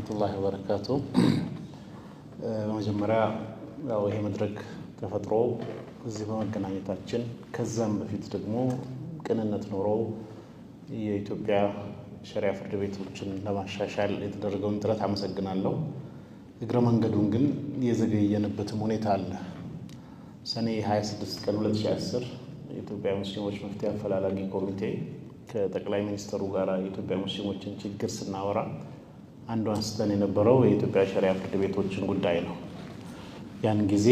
ወራህመቱላሂ ወበረካቱ። በመጀመሪያ ያው ይሄ መድረክ ተፈጥሮ እዚህ በመገናኘታችን ከዛም በፊት ደግሞ ቅንነት ኖሮ የኢትዮጵያ ሸሪዓ ፍርድ ቤቶችን ለማሻሻል የተደረገውን ጥረት አመሰግናለሁ። እግረ መንገዱን ግን የዘገየንበትም ሁኔታ አለ። ሰኔ 26 ቀን 2010 የኢትዮጵያ ሙስሊሞች መፍትሄ አፈላላጊ ኮሚቴ ከጠቅላይ ሚኒስትሩ ጋር የኢትዮጵያ ሙስሊሞችን ችግር ስናወራ አንዱ አንስተን የነበረው የኢትዮጵያ ሸሪዓ ፍርድ ቤቶችን ጉዳይ ነው። ያን ጊዜ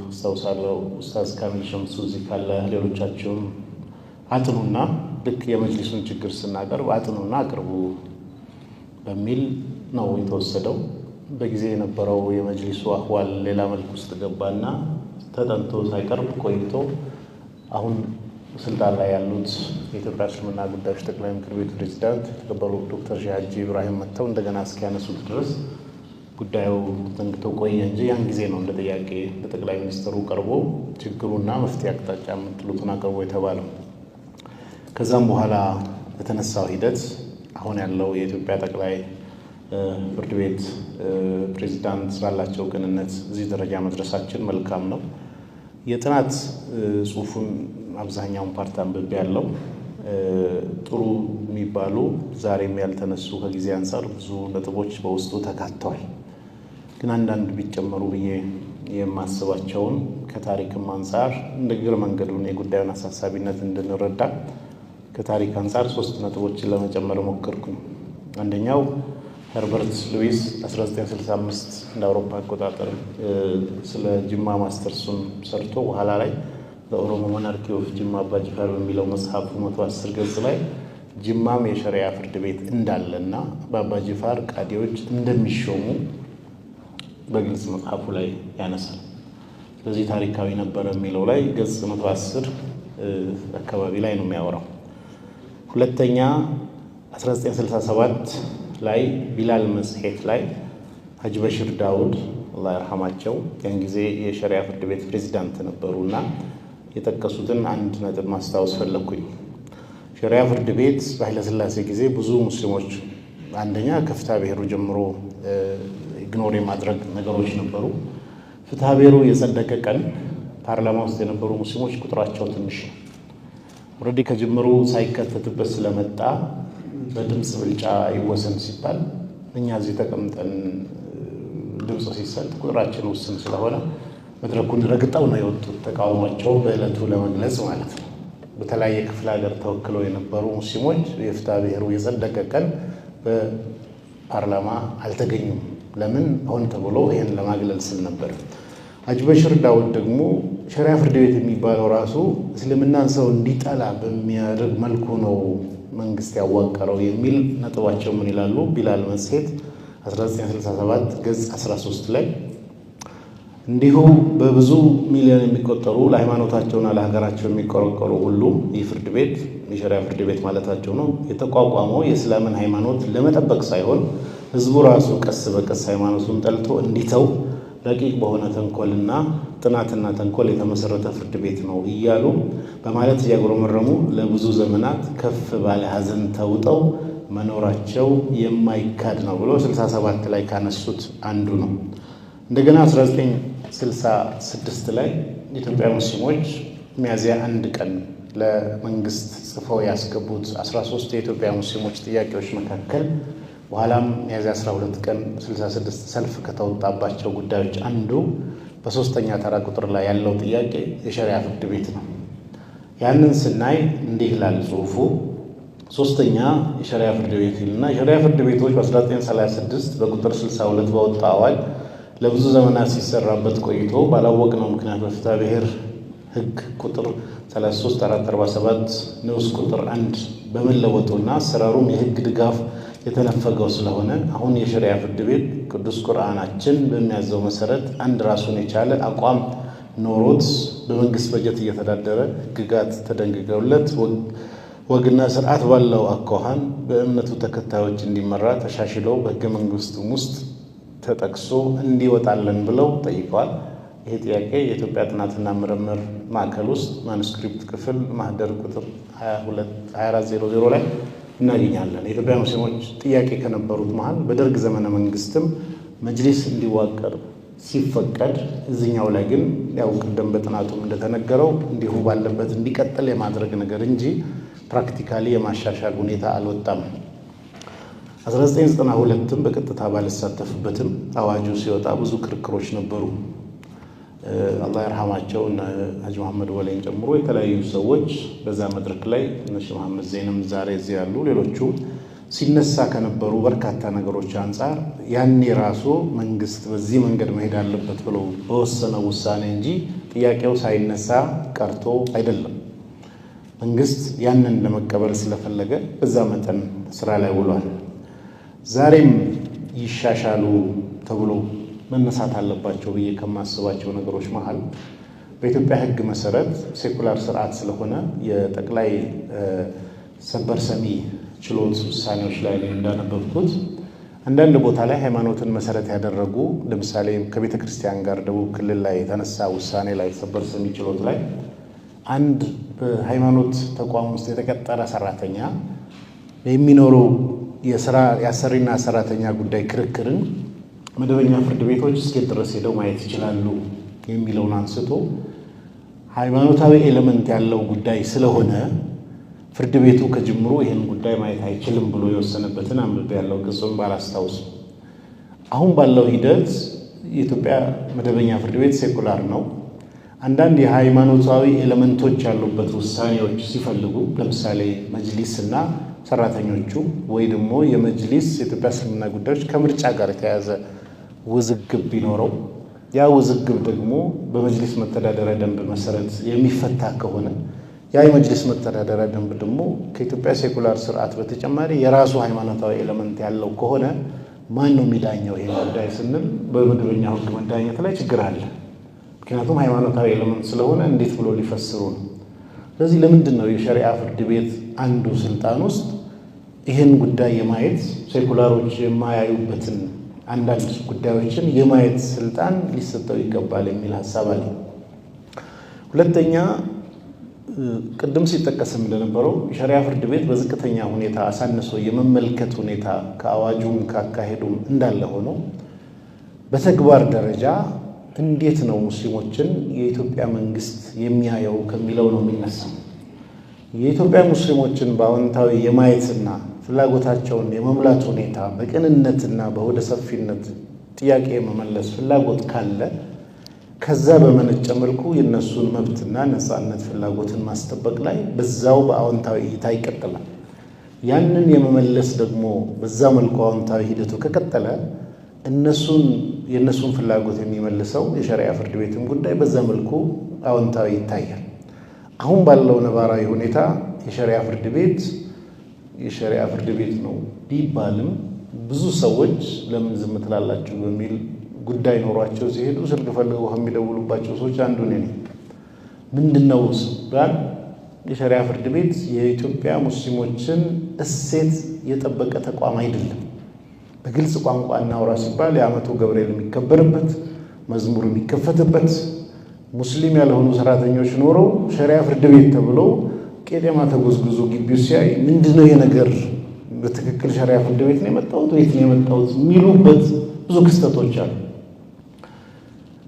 አስታውሳለሁ ኡስታዝ ካሚል ሸምሱ እዚህ ካለ ሌሎቻችሁም አጥኑና ልክ የመጅሊሱን ችግር ስናቀርብ አጥኑና አቅርቡ በሚል ነው የተወሰደው። በጊዜ የነበረው የመጅሊሱ አህዋል ሌላ መልክ ውስጥ ገባና ተጠንቶ ሳይቀርብ ቆይቶ አሁን ስልጣን ላይ ያሉት የኢትዮጵያ እስልምና ጉዳዮች ጠቅላይ ምክር ቤት ፕሬዝዳንት የተከበሩ ዶክተር ሼህ ሀጂ ኢብራሂም መጥተው እንደገና እስኪያነሱት ድረስ ጉዳዩ ተንግቶ ቆየ እንጂ ያን ጊዜ ነው እንደ ጥያቄ ለጠቅላይ ሚኒስትሩ ቀርቦ ችግሩና መፍትሄ አቅጣጫ የምትሉትን አቅርቦ የተባለው። ከዛም በኋላ በተነሳው ሂደት አሁን ያለው የኢትዮጵያ ጠቅላይ ፍርድ ቤት ፕሬዝዳንት ባላቸው ቅንነት እዚህ ደረጃ መድረሳችን መልካም ነው። የጥናት ጽሁፉን አብዛኛውን ፓርት አንብቤ ያለው ጥሩ የሚባሉ ዛሬም ያልተነሱ ከጊዜ አንፃር ብዙ ነጥቦች በውስጡ ተካተዋል። ግን አንዳንድ ቢጨመሩ ብዬ የማስባቸውን ከታሪክም አንፃር እንደ እግረ መንገዱን የጉዳዩን አሳሳቢነት እንድንረዳ ከታሪክ አንፃር 3 ነጥቦችን ለመጨመር ሞከርኩኝ። አንደኛው ሄርበርት ሉዊስ 1965 እንደ አውሮፓ አቆጣጠር ስለ ጅማ ማስተርሱን ሰርቶ በኋላ ላይ በኦሮሞ ሞናርኪ ኦፍ ጅማ አባጅፋር በሚለው መጽሐፉ 110 ገጽ ላይ ጅማም የሸሪዓ ፍርድ ቤት እንዳለና በአባጅፋር ቃዲዎች እንደሚሾሙ በግልጽ መጽሐፉ ላይ ያነሳል። ስለዚህ ታሪካዊ ነበረ የሚለው ላይ ገጽ 110 አካባቢ ላይ ነው የሚያወራው። ሁለተኛ 1967 ላይ ቢላል መጽሔት ላይ ሀጂ በሽር ዳውድ አላህ ይርሐማቸው ያን ጊዜ የሸሪዓ ፍርድ ቤት ፕሬዝዳንት ነበሩና የጠቀሱትን አንድ ነጥብ ማስታወስ ፈለኩኝ። ሸሪዓ ፍርድ ቤት በኃይለ ሥላሴ ጊዜ ብዙ ሙስሊሞች አንደኛ ከፍትሐ ብሔሩ ጀምሮ ኢግኖር የማድረግ ነገሮች ነበሩ። ፍትሐ ብሔሩ የጸደቀ ቀን ፓርላማ ውስጥ የነበሩ ሙስሊሞች ቁጥራቸው ትንሽ ነው። ኦልሬዲ ከጅምሩ ሳይከተትበት ስለመጣ በድምፅ ብልጫ ይወሰን ሲባል እኛ እዚህ ተቀምጠን ድምፅ ሲሰጥ ቁጥራችን ውስን ስለሆነ መድረኩን ረግጠው ነው የወጡት ተቃውሟቸው በዕለቱ ለመግለጽ ማለት ነው። በተለያየ ክፍለ ሀገር ተወክለው የነበሩ ሙስሊሞች የፍትሐ ብሔሩ የጸደቀ ቀን በፓርላማ አልተገኙም። ለምን? ሆን ተብሎ ይህን ለማግለል ስል ነበር። ሀጂ በሽር ዳውድ ደግሞ ሸሪዓ ፍርድ ቤት የሚባለው ራሱ እስልምናን ሰው እንዲጠላ በሚያደርግ መልኩ ነው መንግስት ያዋቀረው የሚል ነጥባቸው ምን ይላሉ? ቢላል መጽሔት 1967 ገጽ 13 ላይ እንዲሁ በብዙ ሚሊዮን የሚቆጠሩ ለሃይማኖታቸውና ለሀገራቸው የሚቆረቆሩ ሁሉ ይህ ፍርድ ቤት የሸሪዓ ፍርድ ቤት ማለታቸው ነው የተቋቋመው የእስላምን ሃይማኖት ለመጠበቅ ሳይሆን ህዝቡ ራሱ ቀስ በቀስ ሃይማኖቱን ጠልቶ እንዲተው ረቂቅ በሆነ ተንኮልና ጥናትና ተንኮል የተመሰረተ ፍርድ ቤት ነው እያሉ በማለት እያጉረመረሙ ለብዙ ዘመናት ከፍ ባለ ሀዘን ተውጠው መኖራቸው የማይካድ ነው ብሎ 67 ላይ ካነሱት አንዱ ነው። እንደገና 1966 ላይ የኢትዮጵያ ሙስሊሞች ሚያዝያ 1 ቀን ለመንግስት ጽፈው ያስገቡት 13 የኢትዮጵያ ሙስሊሞች ጥያቄዎች መካከል በኋላም ሚያዝያ 12 ቀን 66 ሰልፍ ከተወጣባቸው ጉዳዮች አንዱ በ3ኛ ተራ ቁጥር ላይ ያለው ጥያቄ የሸሪዓ ፍርድ ቤት ነው። ያንን ስናይ እንዲህ ይላል ጽሁፉ። 3ኛ የሸሪዓ ፍርድ ቤት ይልና የሸሪዓ ፍርድ ቤቶች በ1936 በቁጥር 62 በወጣ አዋጅ ለብዙ ዘመናት ሲሰራበት ቆይቶ ባላወቅነው ምክንያት በፍትሐ ብሔር ህግ ቁጥር 33447 ንዑስ ቁጥር 1 በመለወጡና አሰራሩም የህግ ድጋፍ የተነፈገው ስለሆነ አሁን የሸሪዓ ፍርድ ቤት ቅዱስ ቁርአናችን በሚያዘው መሰረት አንድ ራሱን የቻለ አቋም ኖሮት በመንግስት በጀት እየተዳደረ ህግጋት ተደንግገውለት ወግና ስርዓት ባለው አኳኋን በእምነቱ ተከታዮች እንዲመራ ተሻሽለው በህገ መንግስቱም ውስጥ ተጠቅሶ እንዲወጣለን ብለው ጠይቀዋል። ይህ ጥያቄ የኢትዮጵያ ጥናትና ምርምር ማዕከል ውስጥ ማኑስክሪፕት ክፍል ማህደር ቁጥር 2400 ላይ እናገኛለን። የኢትዮጵያ ሙስሊሞች ጥያቄ ከነበሩት መሃል በደርግ ዘመነ መንግስትም መጅሊስ እንዲዋቀር ሲፈቀድ እዚህኛው ላይ ግን ያው ቅድም በጥናቱም እንደተነገረው እንዲሁ ባለበት እንዲቀጥል የማድረግ ነገር እንጂ ፕራክቲካሊ የማሻሻል ሁኔታ አልወጣም። 1992ም በቀጥታ ባልሳተፍበትም አዋጁ ሲወጣ ብዙ ክርክሮች ነበሩ። አላህ ይርሐማቸው ሀጂ መሐመድ ወሌን ጨምሮ የተለያዩ ሰዎች በዛ መድረክ ላይ እነሺ መሐመድ ዘይንም ዛሬ እዚህ ያሉ ሌሎቹም ሲነሳ ከነበሩ በርካታ ነገሮች አንፃር ያኔ ራሱ መንግስት በዚህ መንገድ መሄድ አለበት ብሎ በወሰነው ውሳኔ እንጂ ጥያቄው ሳይነሳ ቀርቶ አይደለም። መንግስት ያንን ለመቀበል ስለፈለገ በዛ መጠን ስራ ላይ ውሏል። ዛሬም ይሻሻሉ ተብሎ መነሳት አለባቸው ብዬ ከማስባቸው ነገሮች መሃል በኢትዮጵያ ሕግ መሰረት ሴኩላር ስርዓት ስለሆነ የጠቅላይ ሰበር ሰሚ ችሎት ውሳኔዎች ላይ እንዳነበብኩት አንዳንድ ቦታ ላይ ሃይማኖትን መሰረት ያደረጉ ለምሳሌ ከቤተ ክርስቲያን ጋር ደቡብ ክልል ላይ የተነሳ ውሳኔ ላይ ሰበር ሰሚ ችሎት ላይ አንድ በሃይማኖት ተቋም ውስጥ የተቀጠረ ሰራተኛ የሚኖረው የአሰሪና ሰራተኛ ጉዳይ ክርክርን መደበኛ ፍርድ ቤቶች እስከ ድረስ ሄደው ማየት ይችላሉ የሚለውን አንስቶ ሃይማኖታዊ ኤሌመንት ያለው ጉዳይ ስለሆነ ፍርድ ቤቱ ከጅምሩ ይሄን ጉዳይ ማየት አይችልም ብሎ የወሰነበትን አንብቤ ያለው ቅጹን ባላስታውስ። አሁን ባለው ሂደት የኢትዮጵያ መደበኛ ፍርድ ቤት ሴኩላር ነው። አንዳንድ የሃይማኖታዊ ኤሌመንቶች ያሉበት ውሳኔዎች ሲፈልጉ ለምሳሌ መጅሊስና ሰራተኞቹ ወይ ደግሞ የመጅሊስ የኢትዮጵያ እስልምና ጉዳዮች ከምርጫ ጋር የተያያዘ ውዝግብ ቢኖረው ያ ውዝግብ ደግሞ በመጅሊስ መተዳደሪያ ደንብ መሰረት የሚፈታ ከሆነ ያ የመጅሊስ መተዳደሪያ ደንብ ደግሞ ከኢትዮጵያ ሴኩላር ስርዓት በተጨማሪ የራሱ ሃይማኖታዊ ኤሌመንት ያለው ከሆነ ማን ነው የሚዳኘው ይሄን ጉዳይ ስንል በመደበኛው ሕግ መዳኘት ላይ ችግር አለ። ምክንያቱም ሃይማኖታዊ ኤሌመንት ስለሆነ እንዴት ብሎ ሊፈስሩ ነው? ስለዚህ ለምንድን ነው የሸሪዓ ፍርድ ቤት አንዱ ስልጣን ውስጥ ይህን ጉዳይ የማየት ሴኩላሮች የማያዩበትን አንዳንድ ጉዳዮችን የማየት ስልጣን ሊሰጠው ይገባል የሚል ሀሳብ አለ። ሁለተኛ ቅድም ሲጠቀስም እንደነበረው የሸሪዓ ፍርድ ቤት በዝቅተኛ ሁኔታ አሳንሶ የመመልከት ሁኔታ ከአዋጁም ካካሄዱም እንዳለ ሆኖ በተግባር ደረጃ እንዴት ነው ሙስሊሞችን የኢትዮጵያ መንግስት የሚያየው ከሚለው ነው የሚነሳው። የኢትዮጵያ ሙስሊሞችን በአዎንታዊ የማየትና ፍላጎታቸውን የመሙላት ሁኔታ በቅንነትና በሆደ ሰፊነት ጥያቄ የመመለስ ፍላጎት ካለ ከዛ በመነጨ መልኩ የነሱን መብትና ነፃነት ፍላጎትን ማስጠበቅ ላይ በዛው በአዎንታዊ እይታ ይቀጥላል። ያንን የመመለስ ደግሞ በዛ መልኩ አዎንታዊ ሂደቱ ከቀጠለ የነሱን ፍላጎት የሚመልሰው የሸሪዓ ፍርድ ቤትም ጉዳይ በዛ መልኩ አዎንታዊ ይታያል። አሁን ባለው ነባራዊ ሁኔታ የሸሪዓ ፍርድ ቤት ነው ቢባልም ብዙ ሰዎች ለምን ዝም ትላላችሁ በሚል ጉዳይ ኖሯቸው ሲሄዱ ስልክ ፈልገው የሚደውሉባቸው ሰዎች አንዱ ነኝ። ምንድነው ሲባል የሸሪዓ ፍርድ ቤት የኢትዮጵያ ሙስሊሞችን እሴት የጠበቀ ተቋም አይደለም። በግልጽ ቋንቋ እናውራ ሲባል የዓመቱ ገብርኤል የሚከበርበት መዝሙር የሚከፈትበት ሙስሊም ያልሆኑ ሰራተኞች ኖረው ሸሪዓ ፍርድ ቤት ተብሎ ቄጤማ ተጎዝጉዞ ግቢው ሲያይ ምንድነው ይሄ ነገር በትክክል ሸሪዓ ፍርድ ቤት ነው የመጣሁት ወይስ ነው የመጣሁት የሚሉበት ብዙ ክስተቶች አሉ።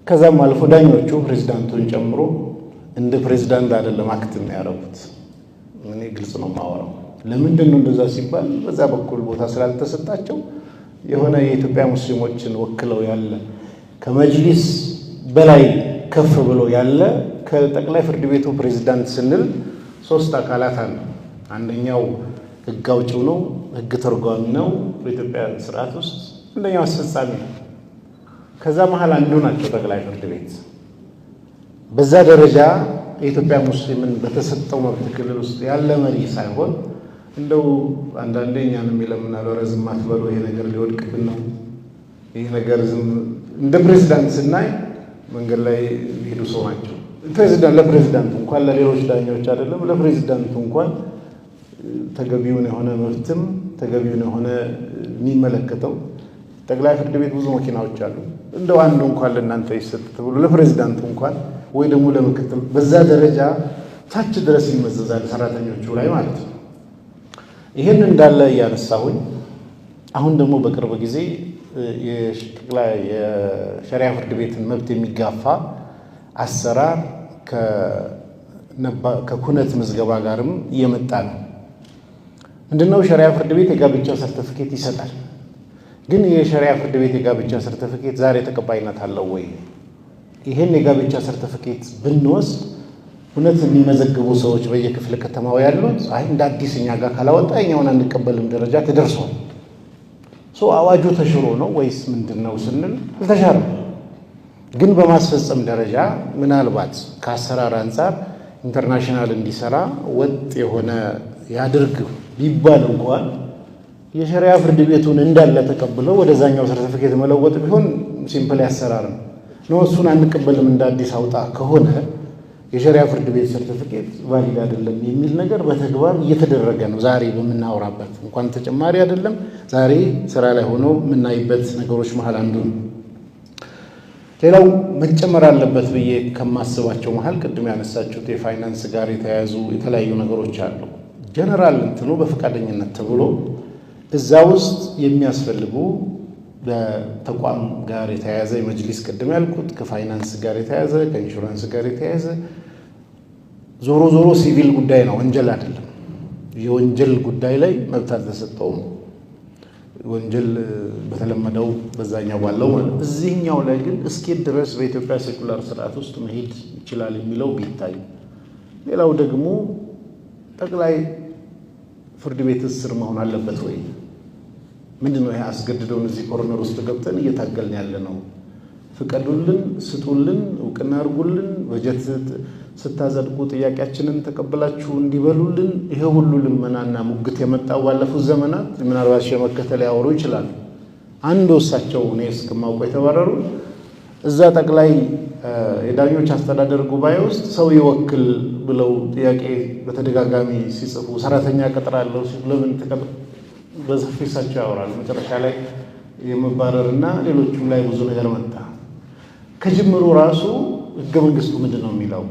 ከዛም አልፎ ዳኞቹ ፕሬዝዳንቱን ጨምሮ እንደ ፕሬዝዳንት አይደለም አክት የሚያደርጉት። እኔ ግልጽ ነው የማወራው። ለምንድን ነው እንደዛ ሲባል በዛ በኩል ቦታ ስላልተሰጣቸው የሆነ የኢትዮጵያ ሙስሊሞችን ወክለው ያለ ከመጅሊስ በላይ ከፍ ብሎ ያለ ከጠቅላይ ፍርድ ቤቱ ፕሬዝዳንት ስንል ሶስት አካላት አሉ። አንደኛው ህግ አውጪው ነው፣ ህግ ተርጓሚ ነው በኢትዮጵያ ስርዓት ውስጥ። አንደኛው አስፈጻሚ ነው። ከዛ መሃል አንዱ ናቸው ጠቅላይ ፍርድ ቤት። በዛ ደረጃ የኢትዮጵያ ሙስሊምን በተሰጠው መብት ክልል ውስጥ ያለ መሪ ሳይሆን እንደው አንዳንዴ እኛንም ይለምናል፣ ረዝም አትበሉ ይሄ ነገር ሊወድቅብን ነው። ይሄ ነገር ዝም እንደ ፕሬዝዳንት ስናይ መንገድ ላይ ሄዱ ሰው ናቸው። ለፕሬዝዳንቱ እንኳን ለሌሎች ዳኞች አይደለም ለፕሬዝዳንቱ እንኳን ተገቢውን የሆነ መብትም ተገቢውን የሆነ የሚመለከተው ጠቅላይ ፍርድ ቤት ብዙ መኪናዎች አሉ። እንደው አንዱ እንኳን ለእናንተ ይሰጥ ተብሎ ለፕሬዝዳንቱ እንኳን ወይ ደግሞ ለምክትል በዛ ደረጃ ታች ድረስ ይመዘዛል ሰራተኞቹ ላይ ማለት ነው። ይህን እንዳለ እያነሳሁኝ አሁን ደግሞ በቅርብ ጊዜ የሸሪያ ፍርድ ቤትን መብት የሚጋፋ አሰራር ከኩነት ምዝገባ ጋርም እየመጣ ነው። ምንድነው? ሸሪያ ፍርድ ቤት የጋብቻ ሰርቲፊኬት ይሰጣል። ግን የሸሪያ ፍርድ ቤት የጋብቻ ሰርቲፊኬት ዛሬ ተቀባይነት አለው ወይ? ይህን የጋብቻ ሰርቲፊኬት ብንወስድ እውነት የሚመዘግቡ ሰዎች በየክፍለ ከተማው ያሉት እንደ አዲስ እኛ ጋር ካላወጣ እኛውን አንቀበልም ደረጃ ተደርሷል። አዋጁ ተሽሮ ነው ወይስ ምንድን ነው ስንል አልተሻረም። ግን በማስፈጸም ደረጃ ምናልባት ከአሰራር አንጻር ኢንተርናሽናል እንዲሰራ ወጥ የሆነ ያድርግ ቢባል እንኳን የሸሪያ ፍርድ ቤቱን እንዳለ ተቀብለው ወደዛኛው ሰርቲፊኬት መለወጥ ቢሆን ሲምፕል ያሰራር ነው። እሱን አንቀበልም እንደ አዲስ አውጣ ከሆነ የሸሪያ ፍርድ ቤት ሰርቲፊኬት ቫሊድ አይደለም የሚል ነገር በተግባር እየተደረገ ነው። ዛሬ በምናወራበት እንኳን ተጨማሪ አይደለም፣ ዛሬ ስራ ላይ ሆኖ የምናይበት ነገሮች መሀል አንዱ ነው። ሌላው መጨመር አለበት ብዬ ከማስባቸው መሀል ቅድም ያነሳችሁት የፋይናንስ ጋር የተያያዙ የተለያዩ ነገሮች አሉ። ጀነራል እንትኑ በፈቃደኝነት ተብሎ እዛ ውስጥ የሚያስፈልጉ በተቋም ጋር የተያያዘ የመጅሊስ ቅድም ያልኩት ከፋይናንስ ጋር የተያያዘ ከኢንሹራንስ ጋር የተያያዘ ዞሮ ዞሮ ሲቪል ጉዳይ ነው፣ ወንጀል አይደለም። የወንጀል ጉዳይ ላይ መብት አልተሰጠውም። ወንጀል በተለመደው በዛኛው ባለው ማለት እዚህኛው ላይ ግን እስኬት ድረስ በኢትዮጵያ ሴኩላር ስርዓት ውስጥ መሄድ ይችላል የሚለው ቢታይ፣ ሌላው ደግሞ ጠቅላይ ፍርድ ቤት ስር መሆን አለበት ወይ? ምንድነው ይሄ አስገድደውን እዚህ ኮርነር ውስጥ ገብተን እየታገልን ያለ ነው? ፍቀዱልን፣ ስጡልን፣ እውቅና አድርጉልን፣ በጀት ስታጸድቁ ጥያቄያችንን ተቀበላችሁ እንዲበሉልን። ይሄ ሁሉ ልመናና ሙግት የመጣው ባለፉት ዘመናት ምናልባት ሸመከተ ሊያወሩ ይችላሉ። አንድ ወሳቸው እኔ እስከማውቀው የተባረሩ እዛ ጠቅላይ የዳኞች አስተዳደር ጉባኤ ውስጥ ሰው ይወክል ብለው ጥያቄ በተደጋጋሚ ሲጽፉ ሰራተኛ ቀጥራለሁ ሲሉ ለምን ተቀጥሮ በሰፊው እሳቸው ያወራሉ። መጨረሻ ላይ የመባረርና ሌሎችም ላይ ብዙ ነገር መጣ። ከጅምሩ ራሱ ህገ መንግስቱ ምንድን ነው የሚለው?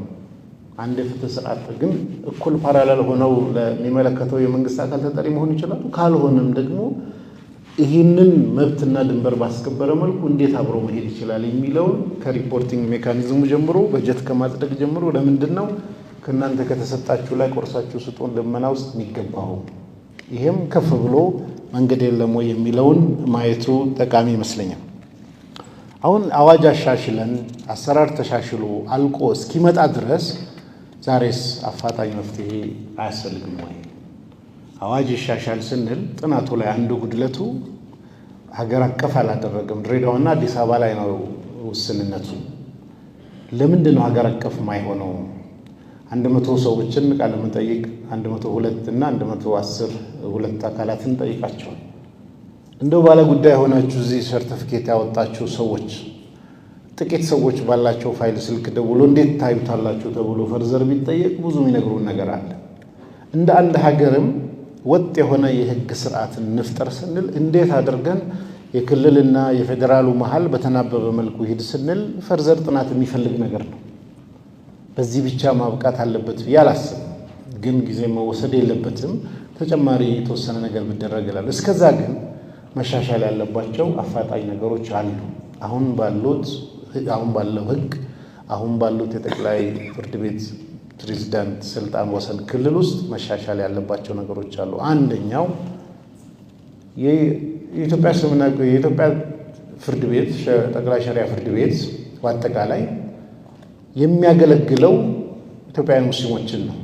አንድ የፍትህ ስርዓት ግን እኩል ፓራላል ሆነው ለሚመለከተው የመንግስት አካል ተጠሪ መሆን ይችላሉ። ካልሆነም ደግሞ ይህንን መብትና ድንበር ባስከበረ መልኩ እንዴት አብሮ መሄድ ይችላል የሚለውን ከሪፖርቲንግ ሜካኒዝሙ ጀምሮ በጀት ከማጽደቅ ጀምሮ ለምንድን ነው ከእናንተ ከተሰጣችሁ ላይ ቆርሳችሁ ስጡን ልመና ውስጥ የሚገባው? ይሄም ከፍ ብሎ መንገድ የለም ወይ የሚለውን ማየቱ ጠቃሚ ይመስለኛል። አሁን አዋጅ አሻሽለን አሰራር ተሻሽሎ አልቆ እስኪመጣ ድረስ ዛሬስ አፋጣኝ መፍትሄ አያስፈልግም ወይ? አዋጅ ይሻሻል ስንል ጥናቱ ላይ አንዱ ጉድለቱ ሀገር አቀፍ አላደረገም። ድሬዳዋና አዲስ አበባ ላይ ነው ውስንነቱ። ለምንድን ነው ሀገር አቀፍ ማይሆነው? 100 ሰዎችን ቃለ መጠይቅ 102 እና 110 ሁለት አካላትን ጠይቃቸዋል። እንደው ባለ ጉዳይ ሆናችሁ እዚህ ሰርቲፊኬት ያወጣችሁ ሰዎች ጥቂት ሰዎች ባላቸው ፋይል ስልክ ደውሎ እንዴት ታዩታላችሁ ተብሎ ፈርዘር ቢጠየቅ ብዙ የሚነግሩን ነገር አለ። እንደ አንድ ሀገርም ወጥ የሆነ የህግ ስርዓትን እንፍጠር ስንል እንዴት አድርገን የክልልና የፌዴራሉ መሃል በተናበበ መልኩ ሂድ ስንል ፈርዘር ጥናት የሚፈልግ ነገር ነው። በዚህ ብቻ ማብቃት አለበት ብዬ አላስብም። ግን ጊዜ መወሰድ የለበትም። ተጨማሪ የተወሰነ ነገር ቢደረግ ይላል። እስከዛ ግን መሻሻል ያለባቸው አፋጣኝ ነገሮች አሉ። አሁን ባለው ህግ አሁን ባሉት የጠቅላይ ፍርድ ቤት ፕሬዝዳንት ስልጣን ወሰን ክልል ውስጥ መሻሻል ያለባቸው ነገሮች አሉ። አንደኛው የኢትዮጵያ ፍርድ ቤት ጠቅላይ ሸሪያ ፍርድ ቤት በአጠቃላይ የሚያገለግለው ኢትዮጵያውያን ሙስሊሞችን ነው።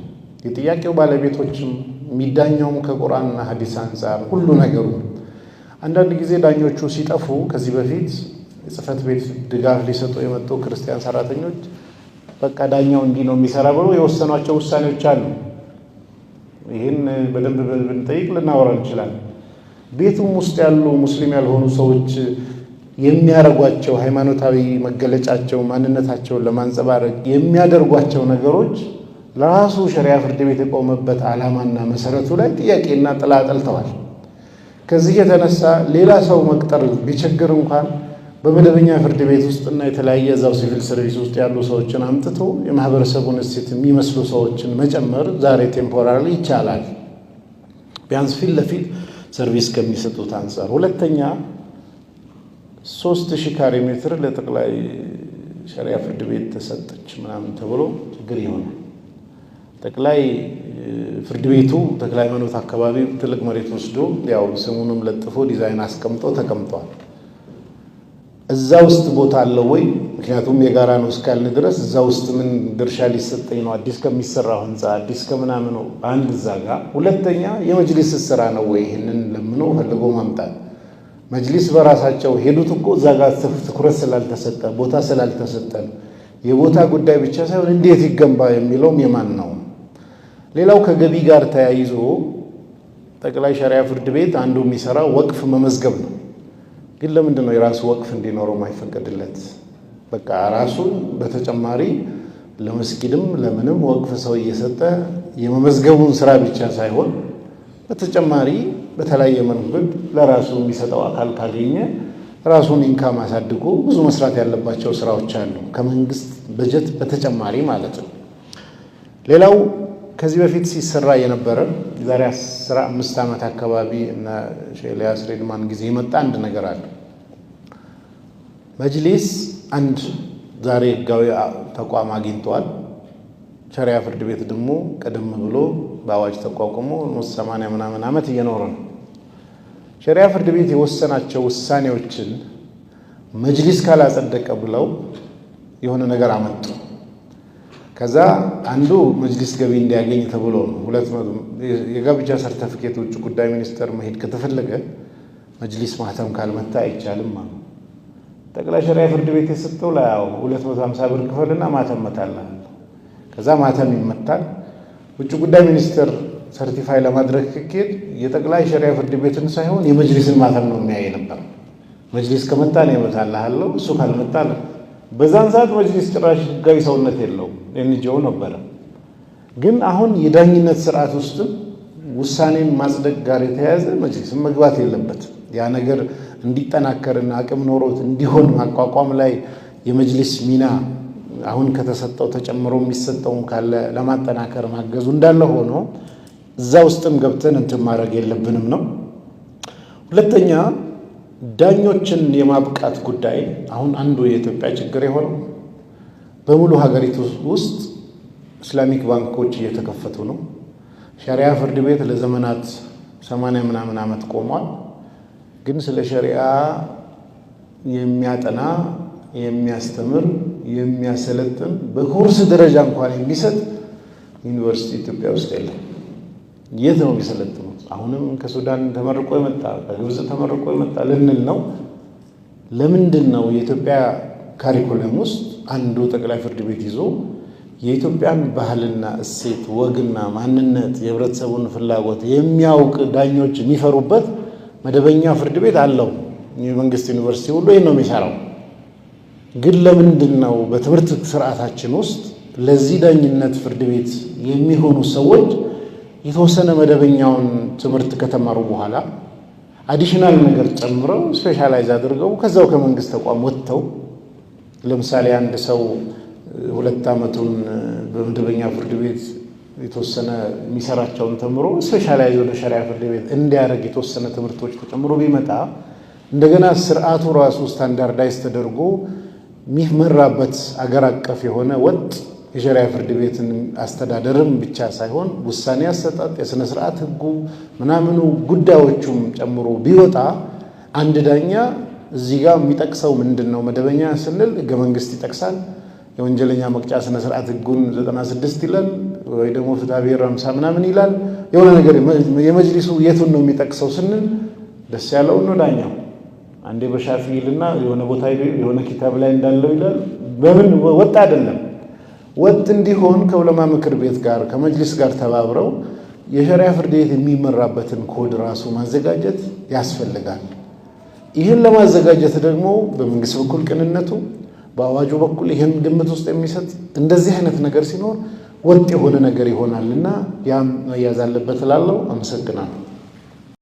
የጥያቄው ባለቤቶችም የሚዳኘውም ከቁርአንና ሐዲስ አንጻር ሁሉ ነገሩ። አንዳንድ ጊዜ ዳኞቹ ሲጠፉ ከዚህ በፊት የጽህፈት ቤት ድጋፍ ሊሰጡ የመጡ ክርስቲያን ሰራተኞች በቃ ዳኛው እንዲህ ነው የሚሰራ ብሎ የወሰኗቸው ውሳኔዎች አሉ። ይህን በደንብ ብንጠይቅ ልናወራ እንችላለን። ቤቱም ውስጥ ያሉ ሙስሊም ያልሆኑ ሰዎች የሚያደርጓቸው ሃይማኖታዊ መገለጫቸው ማንነታቸውን ለማንጸባረቅ የሚያደርጓቸው ነገሮች ለራሱ ሸሪያ ፍርድ ቤት የቆመበት ዓላማና መሰረቱ ላይ ጥያቄና ጥላ ጠልተዋል። ከዚህ የተነሳ ሌላ ሰው መቅጠር ቢቸግር እንኳን በመደበኛ ፍርድ ቤት ውስጥና የተለያየ እዛው ሲቪል ሰርቪስ ውስጥ ያሉ ሰዎችን አምጥቶ የማህበረሰቡን እሴት የሚመስሉ ሰዎችን መጨመር ዛሬ ቴምፖራሪ ይቻላል። ቢያንስ ፊት ለፊት ሰርቪስ ከሚሰጡት አንፃር። ሁለተኛ 3000 ካሬ ሜትር ለጠቅላይ ሸሪዓ ፍርድ ቤት ተሰጠች ምናምን ተብሎ ችግር ይሆናል። ጠቅላይ ፍርድ ቤቱ ተክለ ሃይማኖት አካባቢ ትልቅ መሬት ወስዶ ያው ስሙንም ለጥፎ ዲዛይን አስቀምጦ ተቀምጧል። እዛ ውስጥ ቦታ አለው ወይ? ምክንያቱም የጋራ ነው እስካልን ድረስ እዛ ውስጥ ምን ድርሻ ሊሰጠኝ ነው? አዲስ ከሚሰራው ህንፃ አዲስ ከምናምኑ አንድ እዛ ጋር። ሁለተኛ የመጅሊስ ስራ ነው ወይ? ይህንን ለምኖ ፈልጎ ማምጣት መጅሊስ በራሳቸው ሄዱት እኮ እዛ ጋር ትኩረት ስላልተሰጠ ቦታ ስላልተሰጠን የቦታ ጉዳይ ብቻ ሳይሆን እንዴት ይገንባ የሚለውም የማን ነው? ሌላው ከገቢ ጋር ተያይዞ ጠቅላይ ሸሪዓ ፍርድ ቤት አንዱ የሚሰራው ወቅፍ መመዝገብ ነው። ግን ለምንድን ነው የራሱ ወቅፍ እንዲኖረው ማይፈቀድለት? በቃ ራሱን በተጨማሪ ለመስጊድም ለምንም ወቅፍ ሰው እየሰጠ የመመዝገቡን ስራ ብቻ ሳይሆን በተጨማሪ በተለያየ መንገድ ለራሱ የሚሰጠው አካል ካገኘ ራሱን ኢንካም አሳድጎ ብዙ መስራት ያለባቸው ስራዎች አሉ፣ ከመንግስት በጀት በተጨማሪ ማለት ነው። ሌላው ከዚህ በፊት ሲሰራ የነበረ የዛሬ 15 ዓመት አካባቢ እና ሼህ ኢልያስ ሬድማን ጊዜ የመጣ አንድ ነገር አለ። መጅሊስ አንድ ዛሬ ህጋዊ ተቋም አግኝቷል። ሸሪዓ ፍርድ ቤት ደግሞ ቀደም ብሎ በአዋጅ ተቋቁሞ 80 ምናምን ዓመት እየኖረ ነው። ሸሪዓ ፍርድ ቤት የወሰናቸው ውሳኔዎችን መጅሊስ ካላጸደቀ ብለው የሆነ ነገር አመጡ። ከዛ አንዱ መጅሊስ ገቢ እንዲያገኝ ተብሎ ነው 200 የጋብቻ ሰርተፊኬት ውጭ ጉዳይ ሚኒስቴር መሄድ ከተፈለገ መጅሊስ ማህተም ካልመታ አይቻልም ማለት። ጠቅላይ ሸሪዓ ፍርድ ቤት የሰጠው ላይ 250 ብር ክፈልና ማህተም መታለህ። ከዛ ማህተም ይመታል። ውጭ ጉዳይ ሚኒስቴር ሰርቲፋይ ለማድረግ ከሄድ የጠቅላይ ሸሪዓ ፍርድ ቤትን ሳይሆን የመጅሊስን ማህተም ነው የሚያይ ነበር። መጅሊስ ከመጣ ነው ይመታልሃለሁ፣ እሱ ካልመጣ በዛን ሰዓት መጅሊስ ጭራሽ ህጋዊ ሰውነት የለውም፣ ኤንጂኦ ነበረ። ግን አሁን የዳኝነት ስርዓት ውስጥ ውሳኔን ማጽደቅ ጋር የተያያዘ መጅሊስን መግባት የለበት። ያ ነገር እንዲጠናከርና አቅም ኖሮት እንዲሆን ማቋቋም ላይ የመጅሊስ ሚና አሁን ከተሰጠው ተጨምሮ የሚሰጠውም ካለ ለማጠናከር ማገዙ እንዳለ ሆኖ እዛ ውስጥም ገብተን እንትን ማድረግ የለብንም ነው። ሁለተኛ ዳኞችን የማብቃት ጉዳይ አሁን አንዱ የኢትዮጵያ ችግር የሆነው በሙሉ ሀገሪቱ ውስጥ እስላሚክ ባንኮች እየተከፈቱ ነው። ሸሪዓ ፍርድ ቤት ለዘመናት 80 ምናምን ዓመት ቆሟል። ግን ስለ ሸሪዓ የሚያጠና የሚያስተምር የሚያሰለጥን በኮርስ ደረጃ እንኳን የሚሰጥ ዩኒቨርሲቲ ኢትዮጵያ ውስጥ የለም። የት ነው የሚሰለጥኑት? አሁንም ከሱዳን ተመርቆ የመጣ ከግብጽ ተመርቆ የመጣ ልንል ነው። ለምንድን ነው የኢትዮጵያ ካሪኩለም ውስጥ አንዱ ጠቅላይ ፍርድ ቤት ይዞ የኢትዮጵያን ባህልና እሴት ወግና ማንነት የህብረተሰቡን ፍላጎት የሚያውቅ ዳኞች የሚፈሩበት መደበኛ ፍርድ ቤት አለው? የመንግስት ዩኒቨርሲቲ ሁሉ ይሄን ነው የሚሰራው። ግን ለምንድን ነው በትምህርት ስርዓታችን ውስጥ ለዚህ ዳኝነት ፍርድ ቤት የሚሆኑ ሰዎች የተወሰነ መደበኛውን ትምህርት ከተማሩ በኋላ አዲሽናል ነገር ጨምረው ስፔሻላይዝ አድርገው ከዛው ከመንግስት ተቋም ወጥተው ለምሳሌ አንድ ሰው 2 ዓመቱን በመደበኛ ፍርድ ቤት የተወሰነ የሚሰራቸውን ተምሮ ስፔሻላይዝ ወደ ሸሪዓ ፍርድ ቤት እንዲያደርግ የተወሰነ ትምህርቶች ተጨምሮ ቢመጣ እንደገና ስርዓቱ ራሱ ስታንዳርዳይዝ ተደርጎ የሚመራበት አገር አቀፍ የሆነ ወጥ የሸሪዓ ፍርድ ቤትን አስተዳደርም ብቻ ሳይሆን ውሳኔ አሰጣጥ የሥነ ስርዓት ህጉ ምናምኑ ጉዳዮቹም ጨምሮ ቢወጣ አንድ ዳኛ እዚህ ጋር የሚጠቅሰው ምንድነው? መደበኛ ስንል ህገ መንግስት ይጠቅሳል፣ የወንጀለኛ መቅጫ ሥነ ስርዓት ህጉን 96 ይላል፣ ወይ ደግሞ ፍትሐ ብሔር 50 ምናምን ይላል። የሆነ ነገር የመጅሊሱ የቱን ነው የሚጠቅሰው ስንል ደስ ያለው ነው ዳኛው። አንዴ በሻፊ ይልና የሆነ ቦታ የሆነ ኪታብ ላይ እንዳለው ይላል። በምን ወጥ አይደለም። ወጥ እንዲሆን ከዑለማ ምክር ቤት ጋር ከመጅሊስ ጋር ተባብረው የሸሪዓ ፍርድ ቤት የሚመራበትን ኮድ ራሱ ማዘጋጀት ያስፈልጋል። ይህን ለማዘጋጀት ደግሞ በመንግስት በኩል ቅንነቱ፣ በአዋጁ በኩል ይህን ግምት ውስጥ የሚሰጥ እንደዚህ አይነት ነገር ሲኖር ወጥ የሆነ ነገር ይሆናልና ያም መያዝ አለበት እላለሁ። አመሰግናለሁ።